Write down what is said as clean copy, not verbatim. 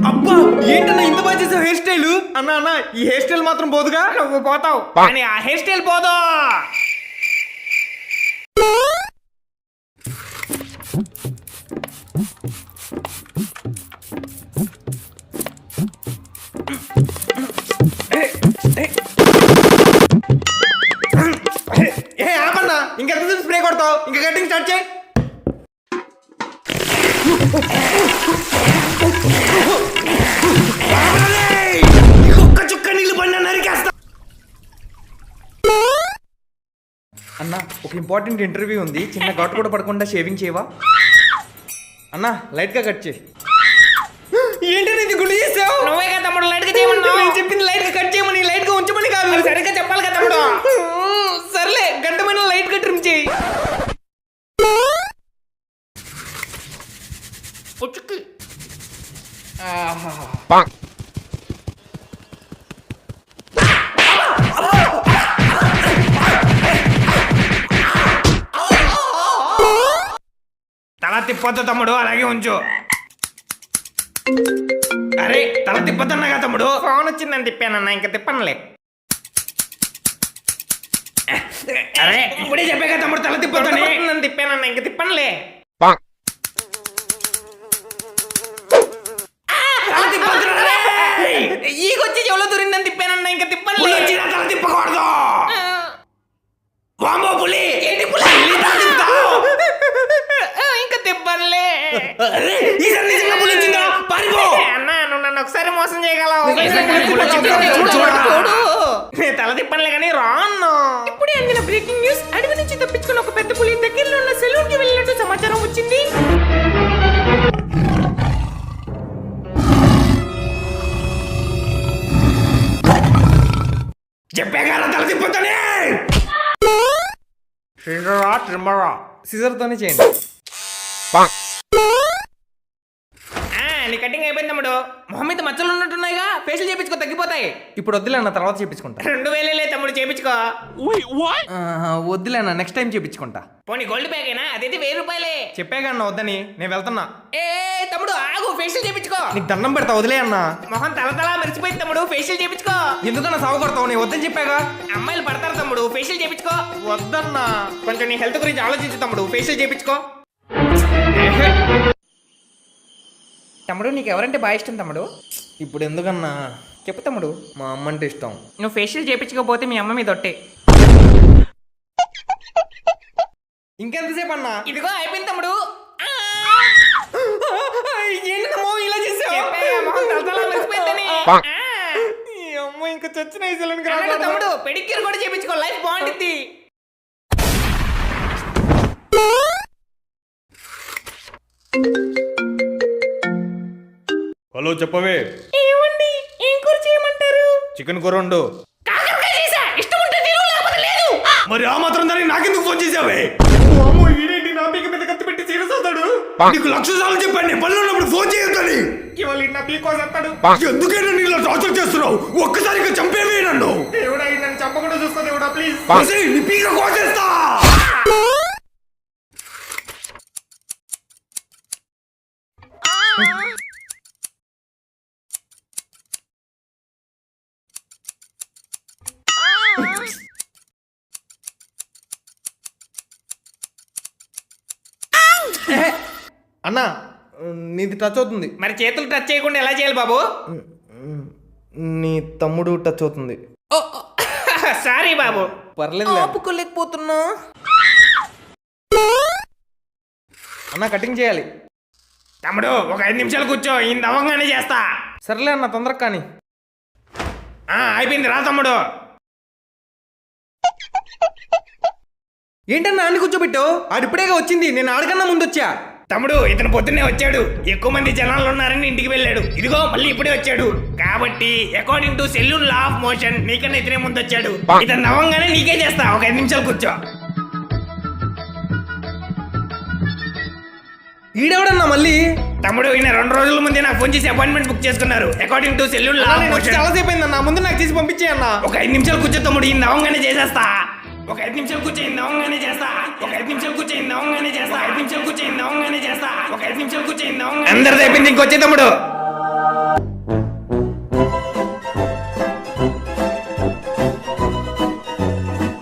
అబ్బా ఏంటన్నా ఇంత బాగా చేసావు హెయిర్ స్టైల్? అన్నా అన్న ఈ హెయిర్ స్టైల్ మాత్రం పోదుగా. నువ్వు పోతావు కానీ ఆ హెయిర్ స్టైల్ పోదు. ఏ ఆపన్నా, ఇంకెంత స్ప్రే కొడతావు? ఇంకా కటింగ్ స్టార్ట్ చేయి. ఒక్క చుక్క నీళ్ళు పడినా నరికేస్తా. అన్నా ఒక ఇంపార్టెంట్ ఇంటర్వ్యూ ఉంది, చిన్న ఘాటు కూడా పడకుండా షేవింగ్ చేయవా? అన్నా లైట్ గా కట్ చేయి. ఏంటంటే ఇది గుండు చేసావు? నువ్వే కదా తమ్ముడు లైట్ గా చేయమన్నావు. నేను చెప్పింది లైట్ గా కట్ చేయమని, లైట్ గా ఉంచమని కాదు. మరి సరిగ్గా చెప్పాలి కదా తమ్ముడు. సర్లే గడ్డమైన లైట్ గా ట్రిమ్ చేయి. పుచ్చుకి తల తిప్పొద్దు తమ్ముడు, అలాగే ఉంచు. అరే తల తిప్పొద్దన్నాగా తమ్ముడు. ఫోన్ వచ్చిందని తిప్పానన్నా, ఇంకా తిప్పనులే. అరే ఇప్పుడే చెప్పాక తమ్ముడు తల తిప్పొద్దని తిప్పానన్నా, ఇంకా తిప్పనులే. ఈగొచ్చి చెవులో దూరిందని తిప్పానన్నా, ఇంకా తిప్పనులే. తల తిప్పకూడదు. వామో పులి, ఏంటి పులి? ఇంకా తిప్పనులే. అన్నా నువ్వు నన్ను ఒకసారి మోసం చేయగలవు. తల తిప్పనులే కానీ రాను. ఇప్పుడే అందిన బ్రేకింగ్ న్యూస్. అడవి నుంచి తప్పించుకున్న ఒక పెద్ద పులి దగ్గరలో ఉన్న సెలూన్ కి వెళ్ళినట్టు సమాచారం వచ్చింది. చెప్పాగా తల తిప్పుతానే. సిజర్ తోనే చేయండి. నీ కటింగ్ అయిపోయింది తమ్ముడు. మొహం మీద మచ్చలు ఉన్నట్టున్నాయిగా, ఫేషియల్ చేయించుకో తగ్గిపోతాయి. ఇప్పుడు వద్దులే అన్న, తర్వాత చేపించుకుంటా. 2000 తమ్ముడు చేయించుకో. వద్దులే అన్న, నెక్స్ట్ టైం చేపించుకుంటా. పోనీ గోల్డ్ బ్యాగేనా? అదైతే 1000 రూపాయలే. చెప్పాగా అన్న వద్దని, నేను వెళ్తున్నా. ఏ తమ్ముడు ఆగు, ఫేషియల్ చేయించుకో. నీకు దండం పెడతా, వదిలే అన్న. మొహం తల మెరిసిపోయింది తమ్ముడు, ఫేషియల్ చేయించుకో. ఎందుకన్నా సాగు కొడతావు? నేను వద్దని చెప్పాగా. అమ్మాయిలు పడతారు తమ్ముడు, ఫేషియల్ చేయించుకో. వద్దన్నా. కొంచెం నీ హెల్త్ గురించి ఆలోచించు తమ్ముడు, ఫేషియల్ చేయించుకో. తమ్ముడు నీకు ఎవరంటే బాగా ఇష్టం తమ్ముడు? ఇప్పుడు ఎందుకన్నా? చెప్పు తమ్ముడు. మా అమ్మ అంటే ఇష్టం. నువ్వు ఫేషియల్ చేయించుకోకపోతే మీ అమ్మ మీద ఒట్టే. ఇంకెంతసేపు అన్నా? ఇదిగో అయిపోయింది తమ్ముడు. ఏంటమ్మో ఇలా చేసావు? అమ్మ ఇంకా చచ్చిన తమ్ముడు పెడిక్యూర్ కూడా చేయించుకో, లైఫ్ బాగుంటుంది. హలో చెప్పవే. ఏమండి ఏం కూర చేయమంటారు? చికెన్ కూర వండు. ఇష్టం ఉంటే తిను, లేకపోతే లేదు. మరి ఆ మాత్రం దానికి నాకెందుకు ఫోన్ చేసావే? ఈడేంటి నా పీక మీద కత్తి పెట్టి సీరియస్ అవుతాడు? నీకు 1,00,000 సార్లు చెప్పాను నేను పనులు ఉన్నప్పుడు ఫోన్ చేయొద్దని. ఇవాళ నా పీకోస్ వస్తాడు. ఎందుకైనా నీ ఇలా టార్చర్ చేస్తున్నావు? ఒక్కసారిగా చంపేవే నన్ను. దేవుడా నన్ను చంపకుండా చూసుకో దేవుడా, ప్లీజ్. నీ పీక కోసేస్తా. అన్నా నీది టచ్ అవుతుంది. మరి చేతులు టచ్ చేయకుండా ఎలా చేయాలి బాబు? నీ తమ్ముడు టచ్ అవుతుంది. సారీ బాబు. పర్లేదు, ఆపుకోలేకపోతున్నా. అన్నా కటింగ్ చేయాలి. తమ్ముడు ఒక 5 నిమిషాలు కూర్చో, ఈ నవంగానే చేస్తా. సర్లే అన్న, తొందరగా కానీ. అయిపోయింది రా తమ్ముడు. ఏంటన్నా అన్ని కూర్చోబెట్టావు? ఆడిప్పుడేగా వచ్చింది, నేను ఆడికన్నా ముందు వచ్చా. తమ్ముడు ఇతను పొద్దున్నే వచ్చాడు, ఎక్కువ మంది జనాలు ఉన్నారని ఇంటికి వెళ్ళాడు. ఇదిగో మళ్ళీ ఇప్పుడే వచ్చాడు. కాబట్టి according to salon law of motion నీకన్నా ఇతనే ముందు వచ్చాడు. ఇతను నవ్వంగానే నీకే చేస్తా. ఒక 5 నిమిషాలు కూర్చో. ఈడెవడన్నా మళ్ళీ? తమ్ముడు ఈయన 2 రోజుల ముందే నాకు ఫోన్ చేసి అపాయింట్మెంట్ బుక్ చేసుకున్నారు. According to salon law of motion. చాలా సేపు అయిందన్నా, ముందు నాకు చేసి పంపించే అన్న. ఒక 5 నిమిషాలు కూర్చో తమ్ముడు, ఈ నవ్వంగానే చేసేస్తా. ఒక 5 నిమిషాలు కూర్చోయింది నవ్వంగానే చేస్తా. ఒక 5 నిమిషాలు కూర్చోయింది నవ్వంగానే చేస్తా. 5 నిమిషాలు కూర్చోయింది నవ్వంగానే చేస్తా. ఒక 5 నిమిషాలు కూర్చోయింది నవ్వంగానే. అందరిది అయిపోయింది, ఇంకొచ్చే తమ్ముడు.